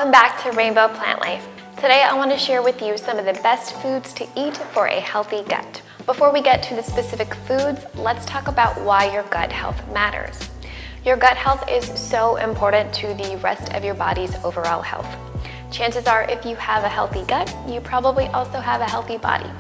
Welcome back to Rainbow Plant Life. Today I want to share with you some of the best foods to eat for a healthy gut. Before we get to the specific foods, let's talk about why your gut health matters. Your gut health is so important to the rest of your body's overall health. Chances are if you have a healthy gut, you probably also have a healthy body.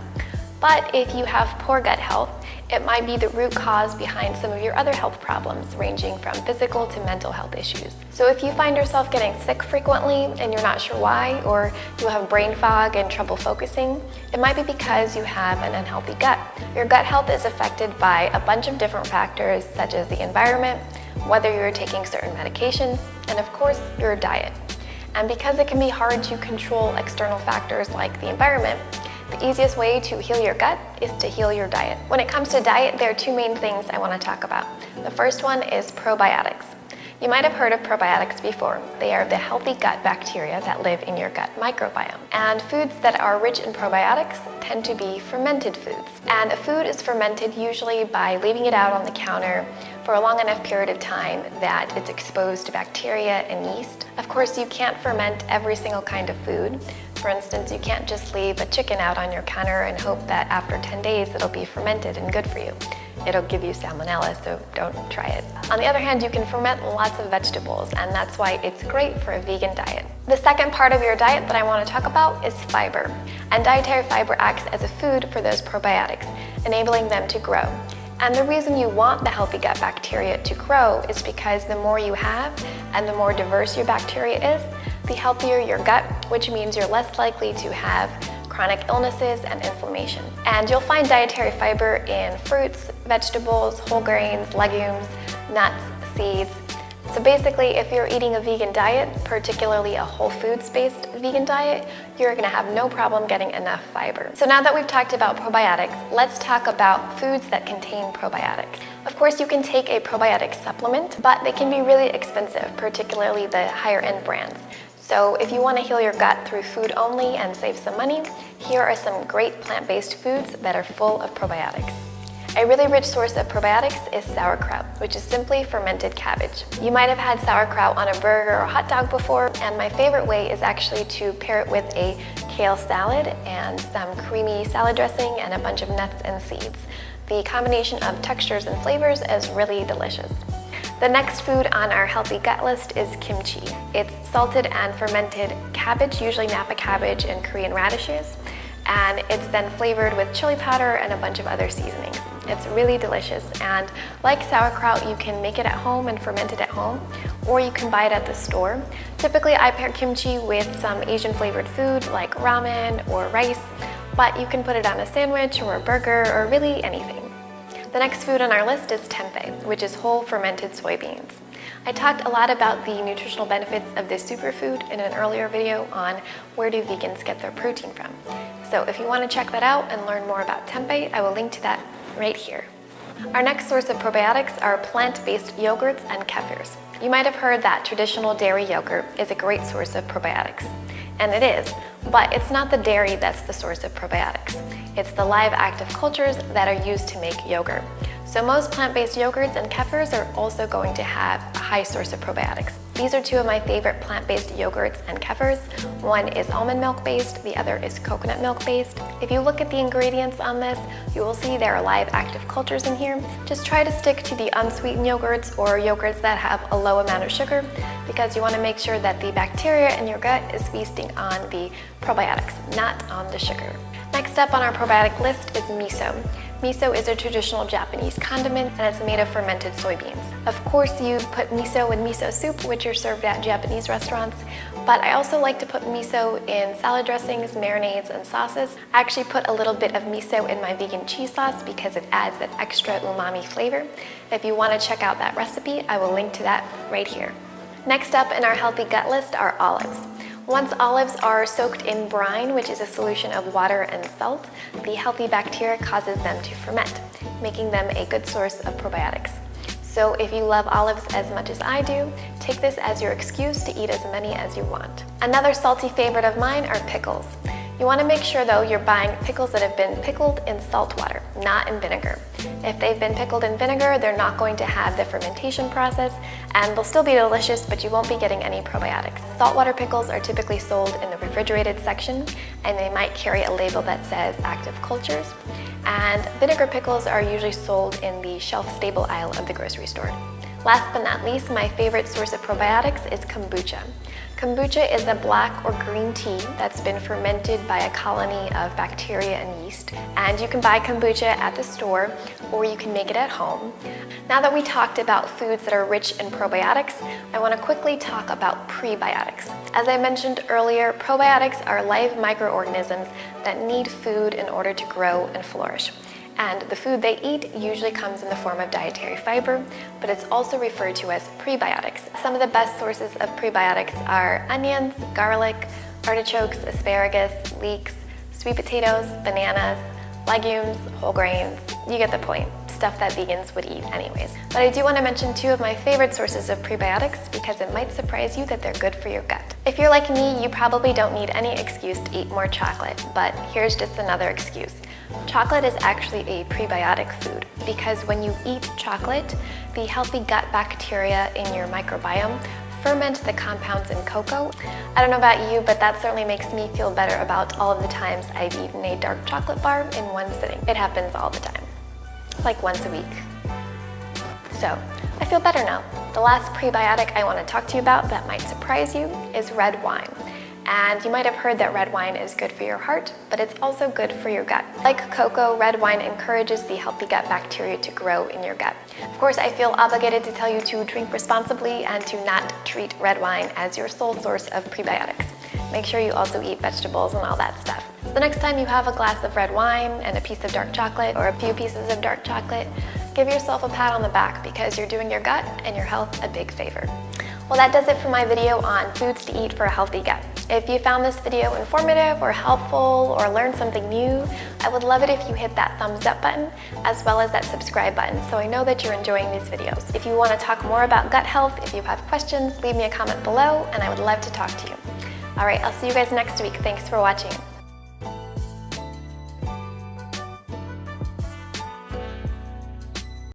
But if you have poor gut health, it might be the root cause behind some of your other health problems, ranging from physical to mental health issues. So if you find yourself getting sick frequently and you're not sure why, or you have brain fog and trouble focusing, it might be because you have an unhealthy gut. Your gut health is affected by a bunch of different factors, such as the environment, whether you're taking certain medications, and of course, your diet. And because it can be hard to control external factors like the environment, the easiest way to heal your gut is to heal your diet. When it comes to diet, there are two main things I want to talk about. The first one is probiotics. You might have heard of probiotics before. They are the healthy gut bacteria that live in your gut microbiome. And foods that are rich in probiotics tend to be fermented foods. And a food is fermented usually by leaving it out on the counter for a long enough period of time that it's exposed to bacteria and yeast. Of course, you can't ferment every single kind of food. For instance, you can't just leave a chicken out on your counter and hope that after 10 days it'll be fermented and good for you. It'll give you salmonella, so don't try it. On the other hand, you can ferment lots of vegetables, and that's why it's great for a vegan diet. The second part of your diet that I want to talk about is fiber. And dietary fiber acts as a food for those probiotics, enabling them to grow. And the reason you want the healthy gut bacteria to grow is because the more you have and the more diverse your bacteria is, the healthier your gut, which means you're less likely to have chronic illnesses and inflammation. And you'll find dietary fiber in fruits, vegetables, whole grains, legumes, nuts, seeds. So basically, if you're eating a vegan diet, particularly a whole foods-based vegan diet, you're gonna have no problem getting enough fiber. So now that we've talked about probiotics, let's talk about foods that contain probiotics. Of course, you can take a probiotic supplement, but they can be really expensive, particularly the higher end brands. So if you want to heal your gut through food only and save some money, here are some great plant-based foods that are full of probiotics. A really rich source of probiotics is sauerkraut, which is simply fermented cabbage. You might have had sauerkraut on a burger or hot dog before, and my favorite way is actually to pair it with a kale salad and some creamy salad dressing and a bunch of nuts and seeds. The combination of textures and flavors is really delicious. The next food on our healthy gut list is kimchi. It's salted and fermented cabbage, usually Napa cabbage and Korean radishes, and it's then flavored with chili powder and a bunch of other seasonings. It's really delicious, and like sauerkraut, you can make it at home and ferment it at home, or you can buy it at the store. Typically, I pair kimchi with some Asian flavored food like ramen or rice, but you can put it on a sandwich or a burger or really anything. The next food on our list is tempeh, which is whole fermented soybeans. I talked a lot about the nutritional benefits of this superfood in an earlier video on where do vegans get their protein from. So if you want to check that out and learn more about tempeh, I will link to that right here. Our next source of probiotics are plant-based yogurts and kefirs. You might have heard that traditional dairy yogurt is a great source of probiotics. And it is, but it's not the dairy that's the source of probiotics. It's the live active cultures that are used to make yogurt. So most plant-based yogurts and kefirs are also going to have a high source of probiotics. These are two of my favorite plant-based yogurts and kefirs. One is almond milk based, the other is coconut milk based. If you look at the ingredients on this, you will see there are live active cultures in here. Just try to stick to the unsweetened yogurts or yogurts that have a low amount of sugar, because you want to make sure that the bacteria in your gut is feasting on the probiotics, not on the sugar. Next up on our probiotic list is miso. Miso is a traditional Japanese condiment, and it's made of fermented soybeans. Of course, you put miso in miso soup, which are served at Japanese restaurants, but I also like to put miso in salad dressings, marinades, and sauces. I actually put a little bit of miso in my vegan cheese sauce because it adds that extra umami flavor. If you want to check out that recipe, I will link to that right here. Next up in our healthy gut list are olives. Once olives are soaked in brine, which is a solution of water and salt, the healthy bacteria causes them to ferment, making them a good source of probiotics. So if you love olives as much as I do, take this as your excuse to eat as many as you want. Another salty favorite of mine are pickles. You want to make sure though you're buying pickles that have been pickled in salt water, not in vinegar. If they've been pickled in vinegar, they're not going to have the fermentation process and they'll still be delicious, but you won't be getting any probiotics. Saltwater pickles are typically sold in the refrigerated section and they might carry a label that says active cultures. And vinegar pickles are usually sold in the shelf-stable aisle of the grocery store. Last but not least, my favorite source of probiotics is kombucha. Kombucha is a black or green tea that's been fermented by a colony of bacteria and yeast. And you can buy kombucha at the store or you can make it at home. Now that we talked about foods that are rich in probiotics, I want to quickly talk about prebiotics. As I mentioned earlier, probiotics are live microorganisms that need food in order to grow and flourish. And the food they eat usually comes in the form of dietary fiber, but it's also referred to as prebiotics. Some of the best sources of prebiotics are onions, garlic, artichokes, asparagus, leeks, sweet potatoes, bananas, legumes, whole grains. You get the point. Stuff that vegans would eat anyways. But I do want to mention two of my favorite sources of prebiotics because it might surprise you that they're good for your gut. If you're like me, you probably don't need any excuse to eat more chocolate, but here's just another excuse. Chocolate is actually a prebiotic food because when you eat chocolate, the healthy gut bacteria in your microbiome ferment the compounds in cocoa. I don't know about you, but that certainly makes me feel better about all of the times I've eaten a dark chocolate bar in one sitting. It happens all the time, like once a week. So, I feel better now. The last prebiotic I want to talk to you about that might surprise you is red wine. And you might have heard that red wine is good for your heart, but it's also good for your gut. Like cocoa, red wine encourages the healthy gut bacteria to grow in your gut. Of course, I feel obligated to tell you to drink responsibly and to not treat red wine as your sole source of prebiotics. Make sure you also eat vegetables and all that stuff. So the next time you have a glass of red wine and a piece of dark chocolate or a few pieces of dark chocolate, give yourself a pat on the back because you're doing your gut and your health a big favor. Well, that does it for my video on foods to eat for a healthy gut. If you found this video informative or helpful or learned something new, I would love it if you hit that thumbs up button as well as that subscribe button so I know that you're enjoying these videos. If you want to talk more about gut health, if you have questions, leave me a comment below and I would love to talk to you. All right, I'll see you guys next week. Thanks for watching.